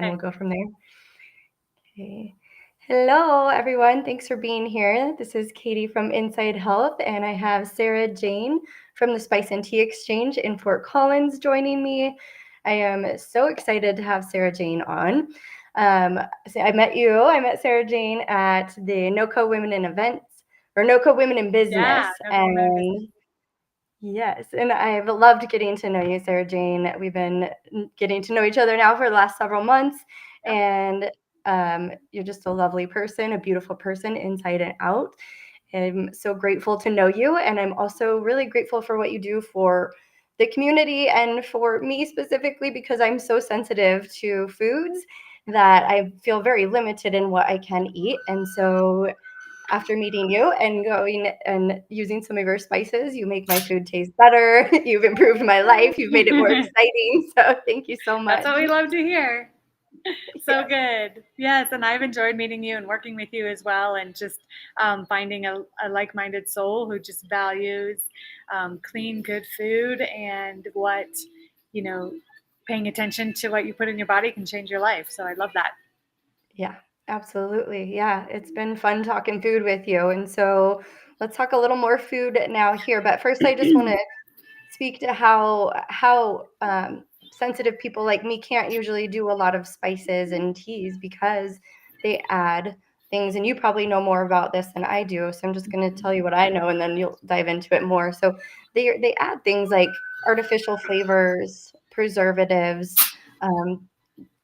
then Okay. we'll go from there. Okay. Hello, everyone. Thanks for being here. This is Katie from Inside Health, and I have Sarah Jane from the Spice and Tea Exchange in Fort Collins joining me. I am so excited to have Sarah Jane on. So I met Sarah Jane at the NOCO Women in Events or NOCO Women in Business, Yeah. No women in business. and yes, and I've loved getting to know you, Sarah Jane. We've been getting to know each other now for the last several months, Yep. and you're just a lovely person, a beautiful person inside and out. I'm so grateful to know you, and I'm also really grateful for what you do for the community and for me specifically because I'm so sensitive to foods that I feel very limited in what I can eat. And so after meeting you and going and using some of your spices, you make my food taste better. You've improved my life. You've made it more exciting. So thank you so That's much. what we love to hear. So Yes. good. Yes, and I've enjoyed meeting you and working with you as well, and just finding a like-minded soul who just values clean, good food and what, you know, paying attention to what you put in your body can change your life. So I love that. Yeah, absolutely. Yeah, it's been fun talking food with you. And so let's talk a little more food now here. But first, I just want to speak to how sensitive people like me can't usually do a lot of spices and teas because they add things, and you probably know more about this than I do. So I'm just going to tell you what I know, and then you'll dive into it more. So they add things like artificial flavors, preservatives. Um,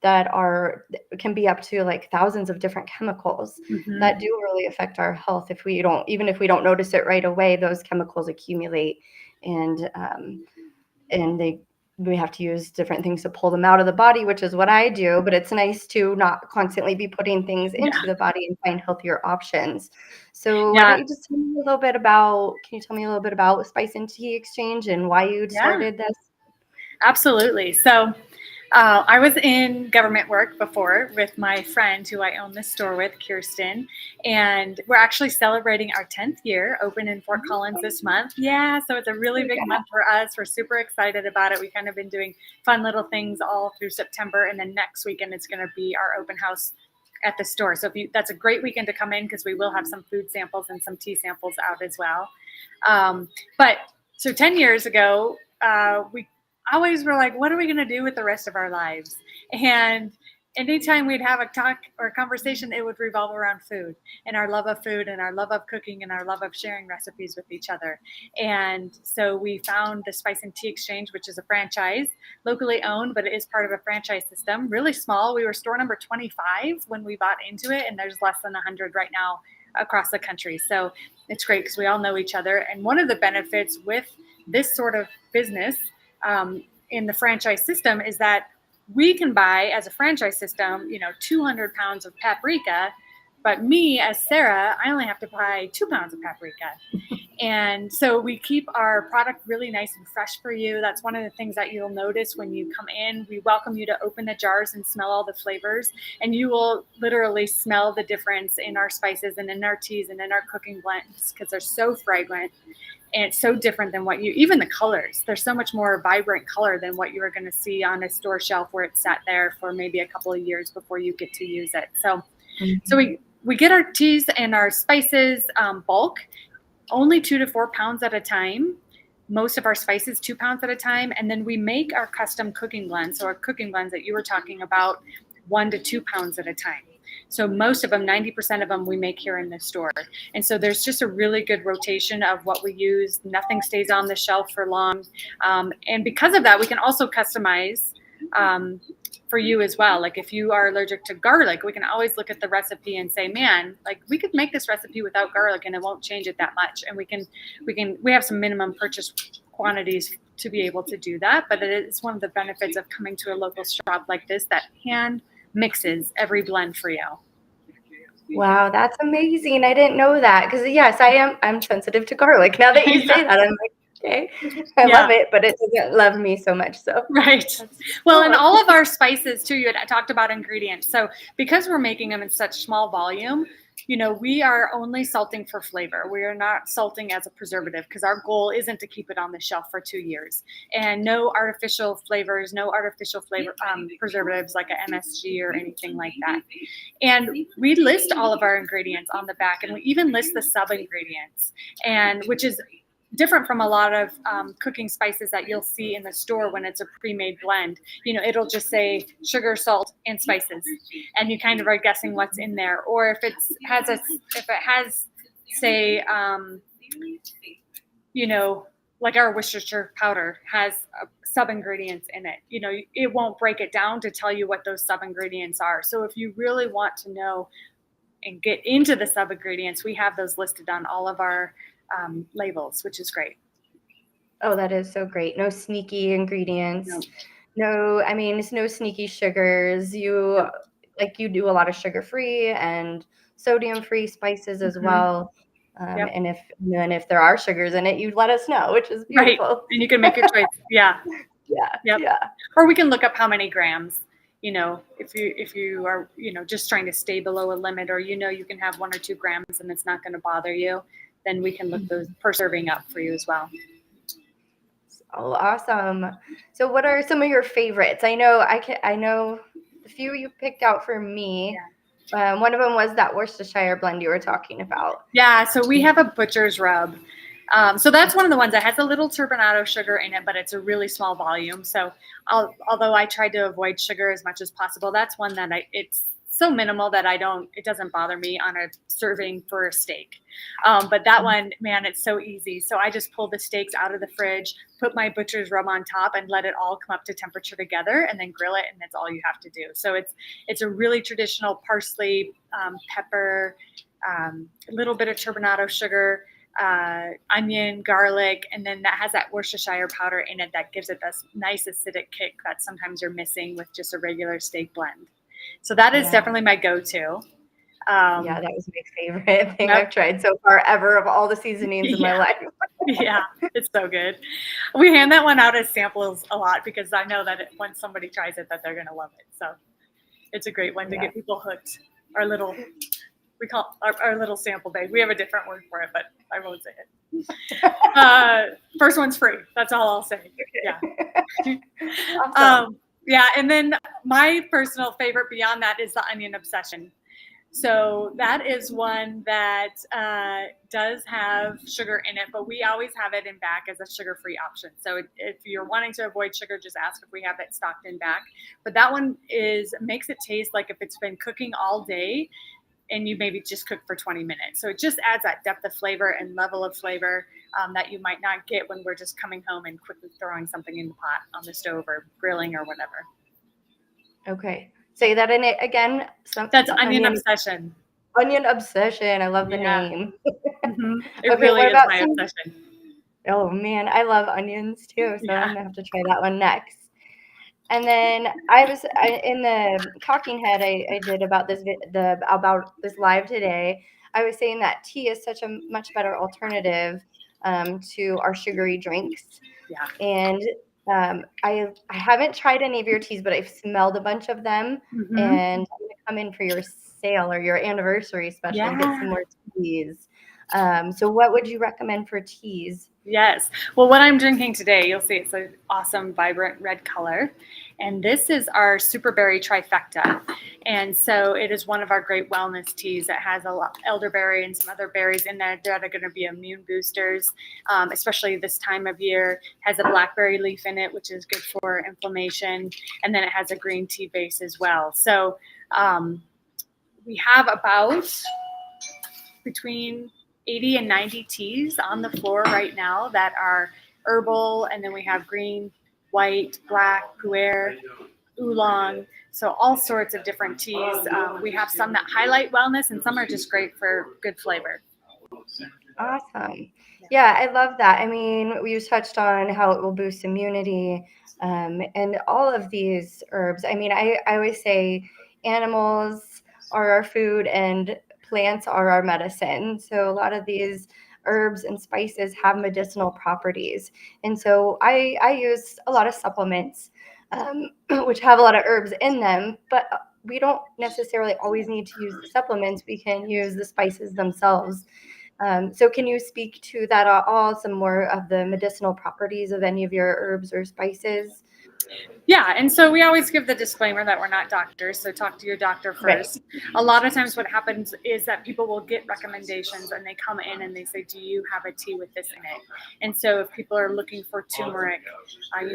that are can be up to like thousands of different chemicals Mm-hmm. that do really affect our health if we don't even if we don't notice it right away. Those chemicals accumulate, and they we have to use different things to pull them out of the body, which is what I do. But it's nice to not constantly be putting things into Yeah. the body and find healthier options. So why don't Yeah. you just tell me a little bit about? Can you tell me a little bit about Spice and Tea Exchange and why you Yeah. started this? Absolutely. So I was in government work before with my friend who I own this store with, Kirsten, and we're actually celebrating our 10th year open in Fort Collins this month. Yeah, so it's a really big month for us. We're super excited about it. We've kind of been doing fun little things all through September, and then next weekend it's going to be our open house at the store. So that's a great weekend to come in because we will have some food samples and some tea samples out as well. But so 10 years ago, we always were like, what are we going to do with the rest of our lives? And anytime we'd have a talk or a conversation, it would revolve around food and our love of food and our love of cooking and our love of sharing recipes with each other. And so we found the Spice and Tea Exchange, which is a franchise, locally owned, but it is part of a franchise system, really small. We were store number 25 when we bought into it, and there's less than 100 right now across the country. So it's great because we all know each other. And one of the benefits with this sort of business in the franchise system is that we can buy as a franchise system, 200 pounds of paprika, but me as Sarah, I only have to buy 2 pounds of paprika. And so we keep our product really nice and fresh for you. That's one of the things that you'll notice when you come in. We welcome you to open the jars and smell all the flavors, and you will literally smell the difference in our spices and in our teas and in our cooking blends because they're so fragrant. And it's so different than even the colors. There's so much more vibrant color than what you are going to see on a store shelf where it's sat there for maybe a couple of years before you get to use it. So we get our teas and our spices bulk, only 2 to 4 pounds at a time. Most of our spices 2 pounds at a time. And then we make our custom cooking blends. So our cooking blends that you were talking about, 1 to 2 pounds at a time. So most of them, 90% of them, we make here in the store. And so there's just a really good rotation of what we use. Nothing stays on the shelf for long. And because of that, we can also customize for you as well. Like if you are allergic to garlic, we can always look at the recipe and say, man, like we could make this recipe without garlic and it won't change it that much. And we have some minimum purchase quantities to be able to do that. But it is one of the benefits of coming to a local shop like this that hand mixes every blend for you. Wow, that's amazing. I didn't know that because yes, I'm sensitive to garlic. Now that you say that, I'm like, okay, I love Yeah. it, but it doesn't love me so much. So Right. that's Well, and cool. all of our spices too, you had talked about ingredients. So because we're making them in such small volume, we are only salting for flavor. We are not salting as a preservative because our goal isn't to keep it on the shelf for 2 years. And no artificial flavors, no artificial flavor preservatives like a MSG or anything like that. And we list all of our ingredients on the back, and we even list the sub ingredients, and which is different from a lot of cooking spices that you'll see in the store when it's a pre-made blend. It'll just say sugar, salt, and spices, and you kind of are guessing what's in there. Or if it has, say, like our Worcestershire powder has sub ingredients in it. It won't break it down to tell you what those sub ingredients are. So if you really want to know and get into the sub ingredients, we have those listed on all of our labels, which is great. Oh, that is so great. No sneaky ingredients. No, I mean, it's no sneaky sugars. You do a lot of sugar-free and sodium-free spices as well. Yep. And if there are sugars in it, you let us know, which is Right. beautiful. And you can make your choice. Yeah. Yeah. Yep. Yeah. Or we can look up how many grams, if you are, just trying to stay below a limit, or, you can have 1 or 2 grams and it's not going to bother you, then we can look those per serving up for you as well. Oh, awesome. So what are some of your favorites? I know the few you picked out for me. One of them was that Worcestershire blend you were talking about. Yeah, so we have a butcher's rub. So that's one of the ones that has a little turbinado sugar in it, but it's a really small volume. So although I tried to avoid sugar as much as possible, that's one that it's so minimal that it doesn't bother me on a serving for a steak. But that one, man, it's so easy. So I just pull the steaks out of the fridge, put my butcher's rub on top, and let it all come up to temperature together, and then grill it, and that's all you have to do. So it's a really traditional parsley, pepper, a little bit of turbinado sugar, onion, garlic, and then that has that Worcestershire powder in it that gives it this nice acidic kick that sometimes you're missing with just a regular steak blend. So that is definitely my go-to. Yeah, that was my favorite thing I've tried so far ever of all the seasonings in my life. Yeah, it's so good. We hand that one out as samples a lot because I know that once somebody tries it, that they're going to love it. So it's a great one to get people hooked. We call our little sample bag. We have a different word for it, but I won't say it. First one's free. That's all I'll say. Yeah. Awesome. Yeah, and then my personal favorite beyond that is the onion obsession. So that is one that does have sugar in it, but we always have it in back as a sugar-free option. So if you're wanting to avoid sugar, just ask if we have it stocked in back. But that one makes it taste like if it's been cooking all day and you maybe just cook for 20 minutes. So it just adds that depth of flavor and level of flavor that you might not get when we're just coming home and quickly throwing something in the pot on the stove or grilling or whatever. Okay. Say that in it again. That's onion obsession. Onion obsession. I love the name. It really is my obsession. Oh man, I love onions too. So I'm gonna have to try that one next. And then in the talking head I did about this live today. I was saying that tea is such a much better alternative to our sugary drinks. Yeah. And I haven't tried any of your teas, but I've smelled a bunch of them, and I'm gonna come in for your sale or your anniversary special and get some more teas. So what would you recommend for teas? Yes. Well, what I'm drinking today, you'll see it's an awesome, vibrant red color. And this is our Superberry Trifecta. And so it is one of our great wellness teas that has a lot elderberry and some other berries in there that are going to be immune boosters, especially this time of year. Has a blackberry leaf in it, which is good for inflammation. And then it has a green tea base as well. So we have about between 80 and 90 teas on the floor right now that are herbal, and then we have green, white, black, pu'er, oolong, so all sorts of different teas. We have some that highlight wellness, and some are just great for good flavor. Awesome. Yeah, I love that. I mean, we touched on how it will boost immunity, and all of these herbs. I mean, I always say animals are our food and plants are our medicine. So a lot of these herbs and spices have medicinal properties. And so I use a lot of supplements, which have a lot of herbs in them, but we don't necessarily always need to use the supplements. We can use the spices themselves. So can you speak to that at all? Some more of the medicinal properties of any of your herbs or spices? Yeah, and so we always give the disclaimer that we're not doctors, so talk to your doctor Right. first. A lot of times, what happens is that people will get recommendations and they come in and they say, "Do you have a tea with this in it?" And so, if people are looking for turmeric,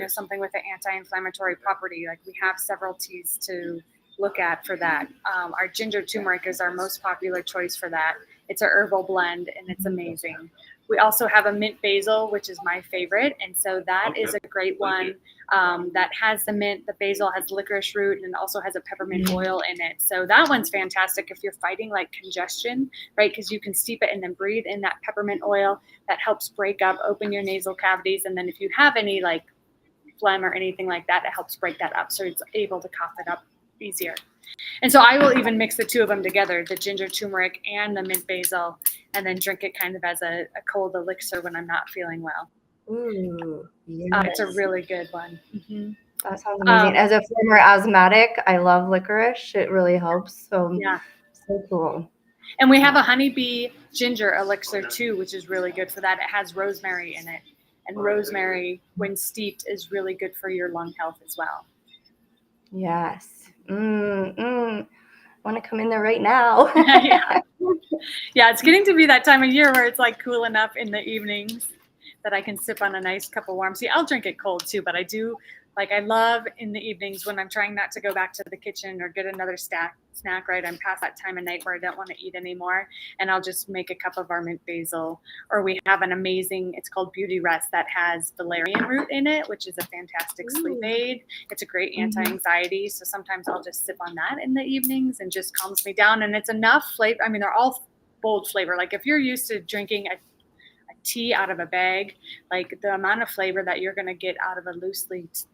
something with an anti-inflammatory property, like we have several teas to look at for that. Our ginger turmeric is our most popular choice for that. It's a herbal blend and it's amazing. We also have a mint basil, which is my favorite, and so that is a great one that has the mint. The basil has licorice root and also has a peppermint oil in it. So that one's fantastic if you're fighting like congestion, right? Because you can steep it and then breathe in that peppermint oil that helps break up, open your nasal cavities. And then if you have any like phlegm or anything like that, it helps break that up. So it's able to cough it up easier. And so I will even mix the two of them together, the ginger turmeric and the mint basil, and then drink it kind of as a cold elixir when I'm not feeling well. Ooh, It's a yes. really good one. Mm-hmm. That sounds amazing. As a former asthmatic, I love licorice. It really helps. So, Yeah. so cool. And we have a honeybee ginger elixir too, which is really good for that. It has rosemary in it. And rosemary, when steeped, is really good for your lung health as well. Yes. Want to come in there right now. Yeah. Yeah, it's getting to be that time of year where it's like cool enough in the evenings that I can sip on a nice cup of warm tea. I'll drink it cold too, but I love in the evenings when I'm trying not to go back to the kitchen or get another snack, right? I'm past that time of night where I don't want to eat anymore. And I'll just make a cup of our mint basil. Or we have an amazing, it's called Beauty Rest, that has valerian root in it, which is a fantastic sleep aid. It's a great anti-anxiety. So sometimes I'll just sip on that in the evenings and just calms me down. And it's enough flavor. I mean, they're all bold flavor. Like if you're used to drinking a tea out of a bag, like the amount of flavor that you're going to get out of a loose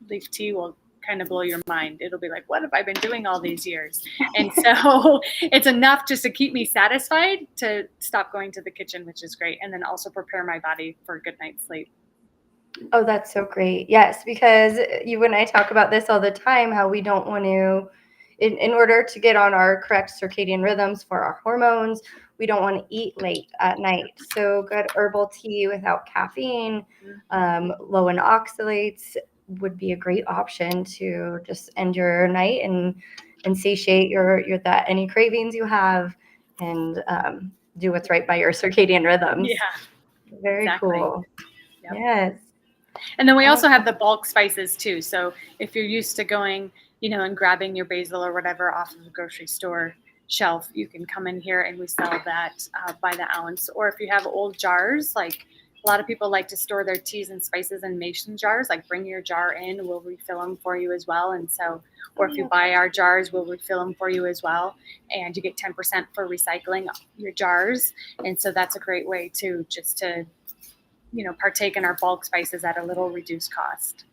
leaf tea will kind of blow your mind. It'll be like, what have I been doing all these years? And so it's enough just to keep me satisfied to stop going to the kitchen, which is great. And then also prepare my body for a good night's sleep. Oh, that's so great. Yes, because you and I talk about this all the time, how we don't want to, in order to get on our correct circadian rhythms for our hormones, we don't want to eat late at night. So good herbal tea without caffeine, low in oxalates would be a great option to just end your night and satiate your that any cravings you have and do what's right by your circadian rhythms. Yeah, Very exactly. cool. Yep. Yes. And then we also have the bulk spices too. So if you're used to going, and grabbing your basil or whatever off of the grocery store shelf, you can come in here and we sell that by the ounce. Or if you have old jars, like a lot of people like to store their teas and spices in mason jars, like bring your jar in, we'll refill them for you as well. And so, or if you buy our jars, we'll refill them for you as well. And you get 10% for recycling your jars. And so that's a great way to partake in our bulk spices at a little reduced cost.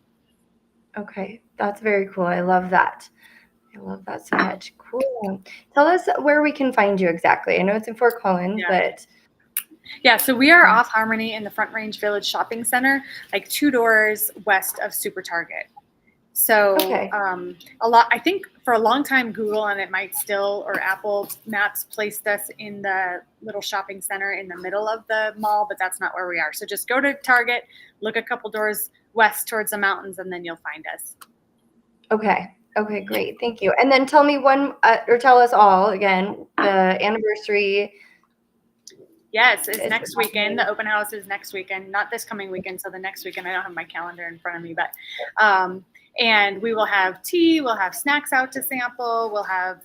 Okay, that's very cool. I love that. I love that so much. Cool. Tell us where we can find you exactly. I know it's in Fort Collins, but yeah, so we are off Harmony in the Front Range Village Shopping Center, like 2 doors west of Super Target. So okay. I think for a long time, Google and it might still, or Apple Maps placed us in the little shopping center in the middle of the mall, but that's not where we are. So just go to Target, look a couple doors west towards the mountains, and then you'll find us. Okay. Okay, great. Thank you. And then tell me or tell us all again, the anniversary. Yes, it's next weekend. The open house is next weekend, not this coming weekend. So the next weekend, I don't have my calendar in front of me, but and we will have tea, we'll have snacks out to sample, we'll have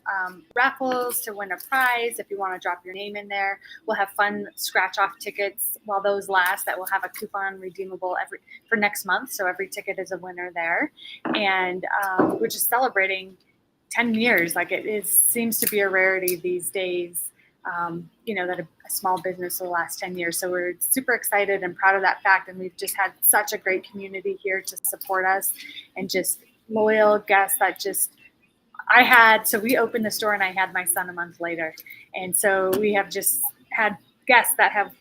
raffles to win a prize if you want to drop your name in there. We'll have fun scratch-off tickets while those last that will have a coupon redeemable for next month. So every ticket is a winner there. And we're just celebrating 10 years. Like seems to be a rarity these days. That a small business for the last 10 years. So we're super excited and proud of that fact. And we've just had such a great community here to support us and just loyal guests that so we opened the store and I had my son a month later. And so we have just had guests that have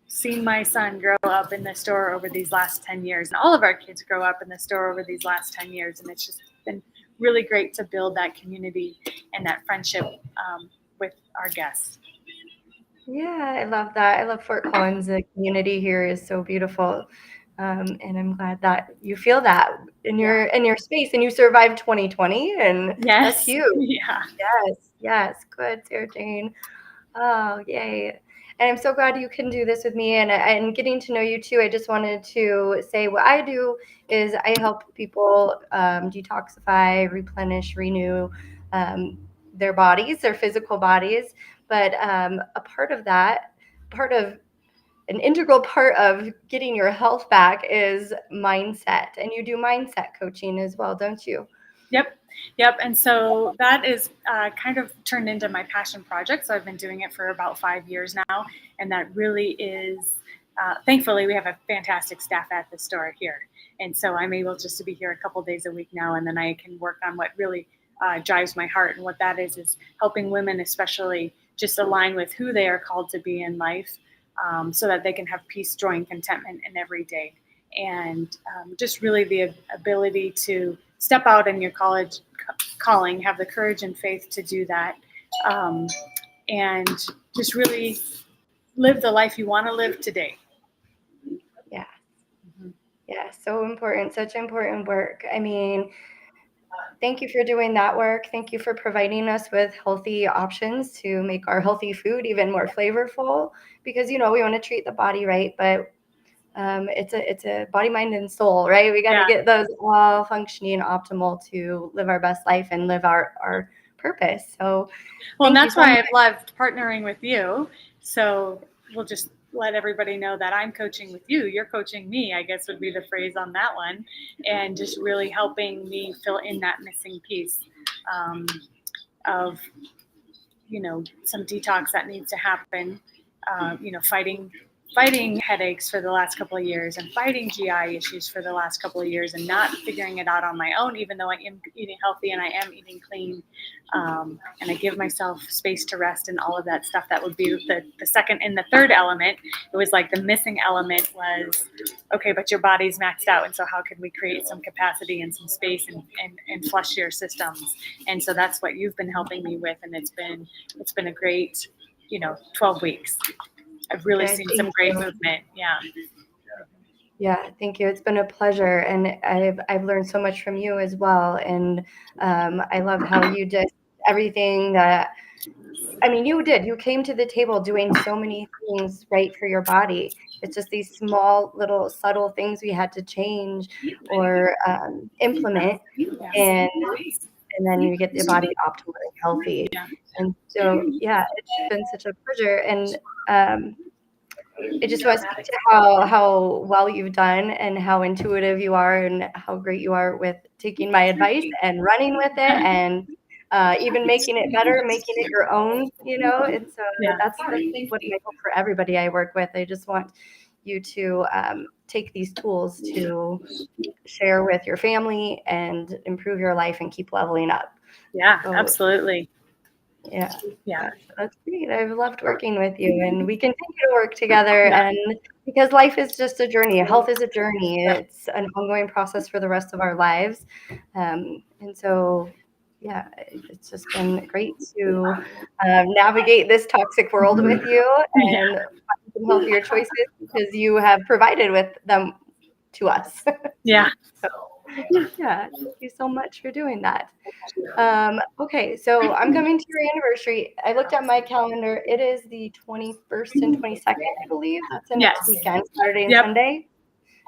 seen my son grow up in the store over these last 10 years. And all of our kids grow up in the store over these last 10 years. And it's just been really great to build that community and that friendship with our guests. Yeah, I love that. I love Fort Collins. The community here is so beautiful. And I'm glad that you feel that in your space and you survived 2020 and that's Yes. huge. Yeah. Yes, yes, good, Sarah Jane. Oh, yay. And I'm so glad you can do this with me and getting to know you too. I just wanted to say what I do is I help people detoxify, replenish, renew their bodies, their physical bodies. But a part of that, part of an integral part of getting your health back is mindset. And you do mindset coaching as well, don't you? Yep. Yep. And so that is kind of turned into my passion project. So I've been doing it for about 5 years now. And that really is, thankfully, we have a fantastic staff at the store here. And so I'm able just to be here a couple days a week now. And then I can work on what really drives my heart. And what that is helping women, especially, just align with who they are called to be in life, so that they can have peace, joy, and contentment in every day. And just really the ability to step out in your college calling, have the courage and faith to do that, and just really live the life you want to live today. Yeah. Yeah, so important, such important work. I mean, thank you for doing that work. Thank you for providing us with healthy options to make our healthy food even more flavorful because, we want to treat the body right, but it's a body, mind, and soul, right? We got to get those all functioning optimal to live our best life and live our purpose. So, well, and that's why I've loved partnering with you. So we'll just let everybody know that I'm coaching with you. You're coaching me, I guess would be the phrase on that one. And just really helping me fill in that missing piece of, some detox that needs to happen, fighting headaches for the last couple of years and fighting GI issues for the last couple of years and not figuring it out on my own, even though I am eating healthy and I am eating clean. And I give myself space to rest and all of that stuff. That would be the second and the third element. It was like the missing element was, okay, but your body's maxed out. And so how could we create some capacity and some space and flush your systems? And so that's what you've been helping me with. And it's been a great, 12 weeks. I've really seen some great movement. Yeah. Yeah, thank you. It's been a pleasure, and I've learned so much from you as well. And I love how you did everything that. I mean, you came to the table doing so many things right for your body. It's just these small, little, subtle things we had to change or implement, and then you get the body optimally healthy. And so, yeah, it's been such a pleasure. And I just want to speak to how well you've done and how intuitive you are and how great you are with taking my advice and running with it and even making it better, making it your own, And so that's what I hope for everybody I work with. I just want you to take these tools to share with your family and improve your life and keep leveling up. Yeah, so, absolutely. Yeah. That's great. I've loved working with you, and we continue to work together. And because life is just a journey, health is a journey. It's an ongoing process for the rest of our lives. And so, yeah, it's just been great to navigate this toxic world with you and find some healthier choices because you have provided with them to us. Yeah. So, yeah, thank you so much for doing that. Okay, so I'm coming to your anniversary. I looked at my calendar. It is the 21st and 22nd, I believe. That's the next weekend, Saturday and Sunday.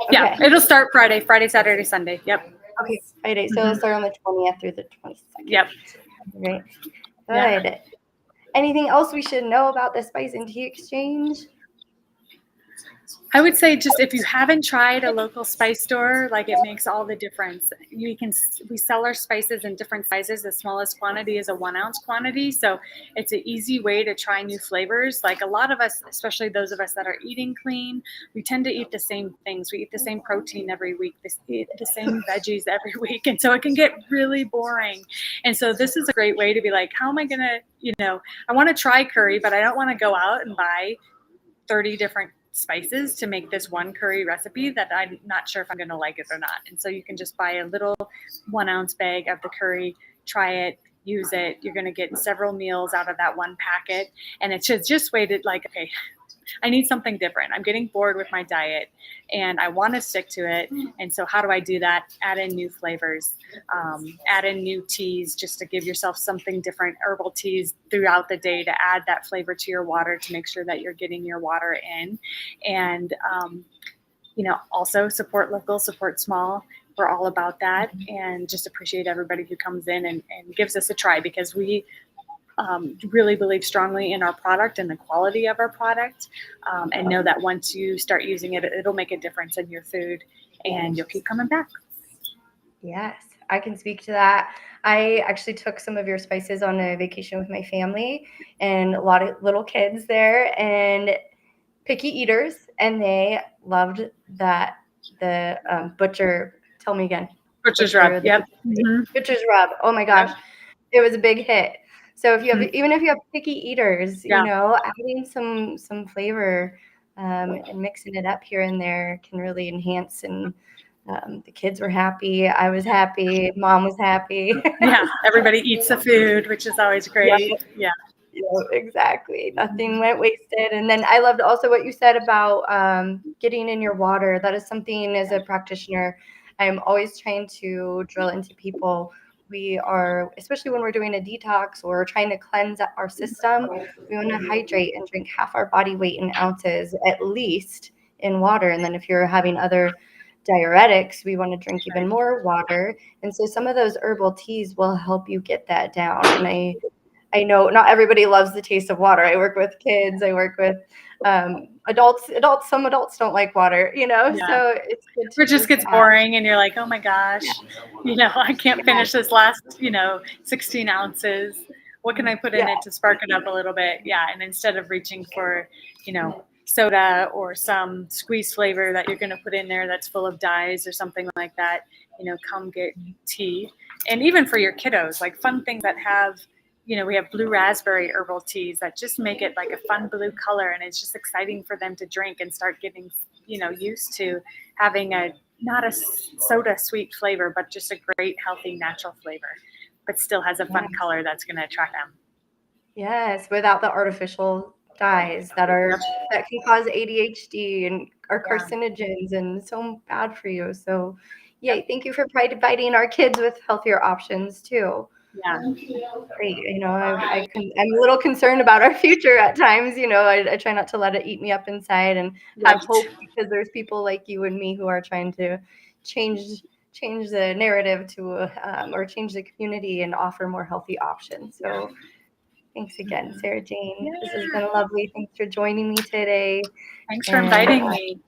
Okay. Yeah, it'll start Friday, Saturday, Sunday. Yep. Okay, Friday. So it'll start on the 20th through the 22nd. Yep. Great. Good. Yeah. Anything else we should know about the Spice and Tea Exchange? I would say just if you haven't tried a local spice store, like it makes all the difference. We sell our spices in different sizes. The smallest quantity is a 1 ounce quantity. So it's an easy way to try new flavors. Like a lot of us, especially those of us that are eating clean, we tend to eat the same things. We eat the same protein every week, eat the same veggies every week. And so it can get really boring. And so this is a great way to be like, how am I going to, I want to try curry, but I don't want to go out and buy 30 different spices to make this one curry recipe that I'm not sure if I'm going to like it or not. And so you can just buy a little 1-ounce bag of the curry, try it, use it. You're going to get several meals out of that one packet. And it's just weighted like, okay, I need something different. I'm getting bored with my diet and I want to stick to it. And so how do I do that? Add in new flavors, add in new teas just to give yourself something different, herbal teas throughout the day to add that flavor to your water to make sure that you're getting your water in. And, also support local, support small. We're all about that, and just appreciate everybody who comes in and gives us a try, because we really believe strongly in our product and the quality of our product, and know that once you start using it, it'll make a difference in your food and you'll keep coming back. Yes, I can speak to that. I actually took some of your spices on a vacation with my family, and a lot of little kids there and picky eaters, and they loved that the butcher. Tell me again. Butcher's rub. Yep. Butcher's rub. Oh my gosh, it was a big hit. So even if you have picky eaters, adding some flavor and mixing it up here and there can really enhance. And the kids were happy. I was happy. Mom was happy. Yeah, everybody eats the food, which is always great. Yeah. Exactly. Nothing went wasted. And then I loved also what you said about getting in your water. That is something, as a practitioner, I'm always trying to drill into people. We are, especially when we're doing a detox or trying to cleanse our system, we want to hydrate and drink half our body weight in ounces at least in water. And then if you're having other diuretics, we want to drink even more water. And so some of those herbal teas will help you get that down. And I know not everybody loves the taste of water. I work with kids. I work with adults. Some adults don't like water, so it's good to it just gets boring and you're like, oh my gosh, I can't finish this last, 16 ounces. What can I put in it to spark it up a little bit? Yeah. And instead of reaching for, soda or some squeeze flavor that you're going to put in there that's full of dyes or something like that, come get tea. And even for your kiddos, like fun things that have, we have blue raspberry herbal teas that just make it like a fun blue color, and it's just exciting for them to drink and start getting, used to having not a soda sweet flavor, but just a great, healthy, natural flavor, but still has a fun color that's going to attract them. Yes, without the artificial dyes that can cause ADHD and are carcinogens and so bad for you. So, thank you for providing our kids with healthier options too. Yeah. Great. I'm a little concerned about our future at times. I try not to let it eat me up inside and have hope, because there's people like you and me who are trying to change the narrative to or change the community and offer more healthy options. So thanks again, Sarah Jane. This has been lovely. Thanks for joining me today. Thanks for inviting me.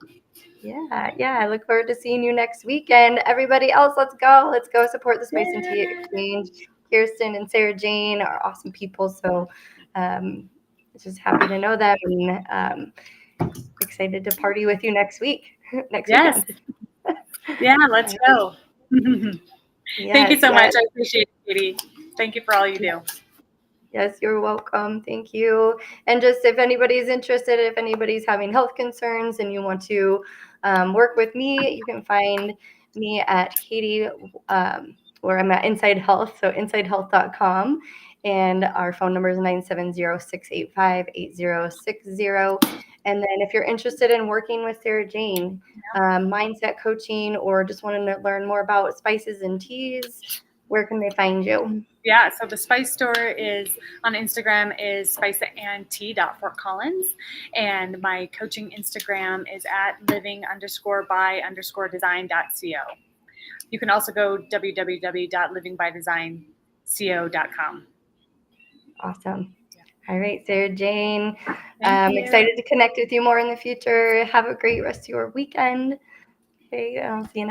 Yeah. I look forward to seeing you next week. And everybody else, let's go support the Spice and Tea Exchange. Kirsten and Sarah Jane are awesome people. So just happy to know them, and excited to party with you next week. Weekend. Yeah, let's go. Thank you so much. I appreciate it, Katie. Thank you for all you do. Yes, you're welcome. Thank you. And just if anybody's interested, if anybody's having health concerns and you want to work with me, you can find me at Katie, where I'm at Inside Health, so insidehealth.com. And our phone number is 970-685-8060. And then if you're interested in working with Sarah Jane, mindset coaching, or just want to learn more about spices and teas, where can they find you? Yeah, so the Spice Store is on Instagram is spiceandtea.fortcollins, and my coaching Instagram is at living_by_design.co. You can also go www.livingbydesign.co.com. Awesome. All right, Sarah Jane. I'm excited to connect with you more in the future. Have a great rest of your weekend. Okay, I'll see you next time.